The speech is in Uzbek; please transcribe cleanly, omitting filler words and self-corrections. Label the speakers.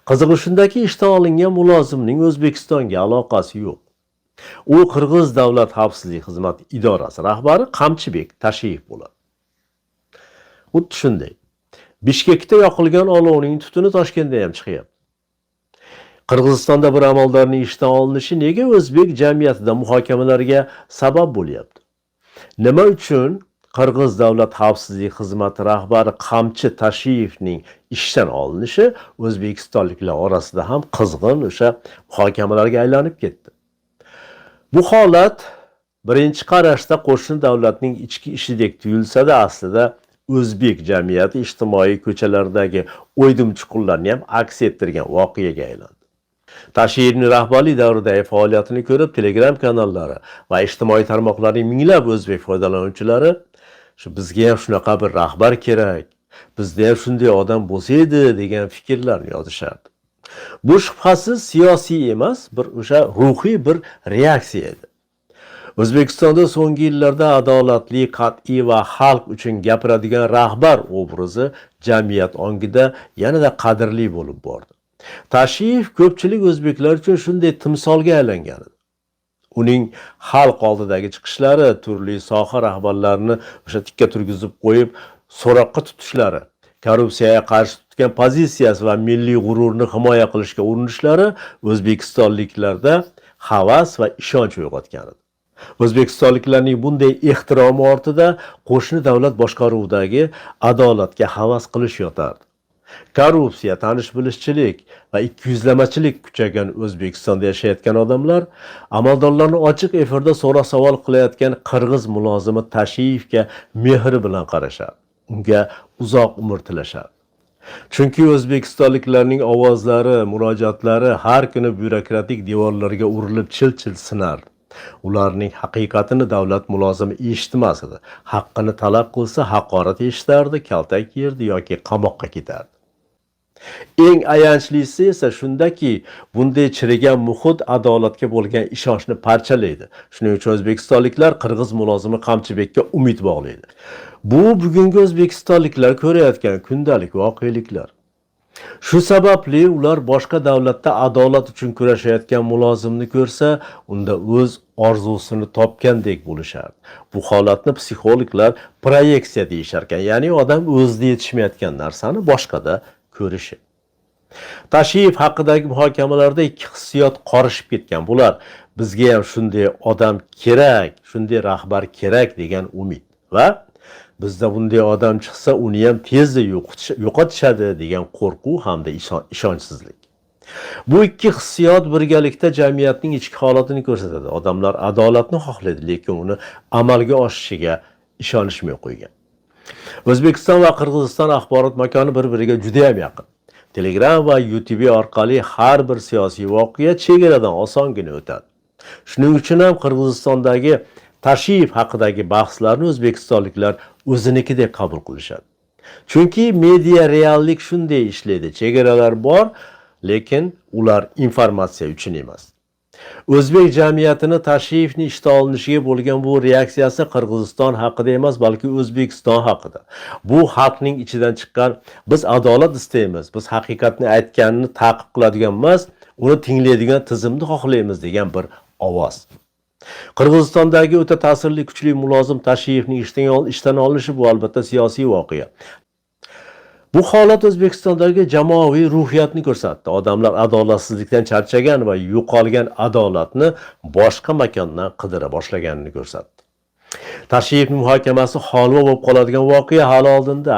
Speaker 1: Qizig'i shundaki, ishdan olingan mulozimning O'zbekistonga aloqasi yo'q. U Qirg'iz davlat xavfsizlik xizmati idorasi rahbari Qamchibek Tashiyev bo'ladi. Xuddi shunday. Bishkekda yoqilgan olovning tutuni Toshkentda ham chiqyapti. Qirg'izistonda bir amaldorning ishdan olinishi nega o'zbek jamiyatida muhokamalarga sabab bo'lyapti? Nima uchun Qirg'iz davlat xavfsizlik xizmati rahbari Qamchi Tashiyevning ishdan olinishi o'zbekistonliklar orasida ham qizg'in o'sha muhokamalarga aylanib ketdi. Bu holat birinchi qarashda qo'shni davlatning ichki ishidek tuyulsa-da, aslida o'zbek jamiyati ijtimoiy ko'chalardagi o'ydim-chuqurlarni ham aks ettirgan voqeaga aylandi. Tashiyevning rahbarlik davridagi faoliyatini ko'rib, Telegram kanallari va ijtimoiy tarmoqlarning minglab o'zbek foydalanuvchilari bizga ham shunaqa bir rahbar kerak, bizda ham shunday odam bo'lsa edi degan fikrlarni yozishardi. Bu shubhasiz siyosiy emas, bir o'sha ruhiy bir reaksiya edi. O'zbekistonda so'nggi yillarda adolatli, qat'iy va xalq uchun gapiradigan rahbar obrazi jamiyat ongida yanada qadrli bo'lib bordi. Tashiyev ko'pchilik o'zbeklar uchun shunday timsolga aylangan edi. Uning xalq oldidagi chiqishlari, turli soha rahbarlarini o'sha tikka turgizib qo'yib, so'roqqa tutishlari, korrupsiyaga qarshi tutgan pozitsiyasi va milliy g'ururni himoya qilishga urinishlari o'zbekistonliklarda havas va ishonch uyg'otgan edi. O'zbekistonliklarning bunday ehtiromi ortida qo'shni davlat boshqaruvidagi adolatga havas qilish yotardi. Korrupsiya, tanish-bilishchilik va ikkiyuzlamachilik kuchaygan O'zbekistonda yashayotgan odamlar amaldorlarni ochiq efirda so'roq-savol qilayotgan qirg'iz mulozimi Tashiyevga mehr bilan qarashadi. Unga uzoq umr tilashadi. Chunki o'zbekistonliklarning ovozlari, murojaatlari har kuni byurokratik devorlarga urilib chil-chil sinar. Ularning haqiqatini davlat mulozimi eshitmas edi. Haqqini talab qilsa haqorat eshitardi, kaltak yerdi yoki qamoqqa ketardi. Eng ayanchlisi esa shundaki, bunday chirigan muhit adolatga bo'lgan ishonchni parchalaydi. Shuning uchun o'zbekistonliklar qirg'iz mulozimi Qamchibekka umid bog'laydi. Bu bugungi o'zbekistonliklar ko'rayotgan kundalik voqeliklar. Shu sababli ular boshqa davlatda adolat uchun kurashayotgan mulozimni ko'rsa, unda o'z orzusini topgandek bo'lishardi. Bu holatni psixologlar proyeksiya deyishar ekan, ya'ni odam o'zida yetishmayotgan narsani boshqada ko'rishi. Tashiyev haqidagi muhokamalarda ikki hissiyot qorishib ketgan. Bular bizga ham shunday odam kerak, shunday rahbar kerak degan umid va bizda bunday odam chiqsa uni ham tezda yo'qotishadi degan qo'rquv hamda ishonchsizlik. Bu ikki hissiyot birgalikda jamiyatning ichki holatini ko'rsatadi. Odamlar adolatni xohlaydi, lekin uni amalga oshishiga ishonishmay qo'ygan. O'zbekiston va Qirg'iziston axborot makoni bir-biriga juda ham yaqin. Telegram va YouTube orqali har bir siyosiy voqea chegaradan osongina o'tadi. Shuning uchun ham Qirg'izistondagi Tashiyev haqidagi bahslarni o'zbekistonliklar o'zinikidek qabul qilishadi. Chunki media reallik shunday ishlaydi. Chegaralar bor, lekin ular informatsiya uchun emas. O'zbek jamiyatini Tashiyevning ishdan olinishiga bo'lgan bu reaksiyasi Qirg'iziston haqida emas, balki O'zbekiston haqida. Bu xalqning ichidan chiqqan biz adolat istaymiz, biz haqiqatni aytganini ta'qib qiladigan emas, uni tinglaydigan tizimni xohlaymiz degan bir ovoz. Qirg'izistondagi o'ta ta'sirli kuchli mulozim Tashiyevning ishdan olinishi bu albatta siyosiy voqea. Bu holat O'zbekistondagi jamoaviy ruhiyatni ko'rsatdi. Odamlar adolatsizlikdan charchagan va yo'qolgan adolatni boshqa makondan qidira boshlaganini ko'rsatdi. Tashiyevning muhokamasi holva bo'lib qoladigan voqea hali oldinda.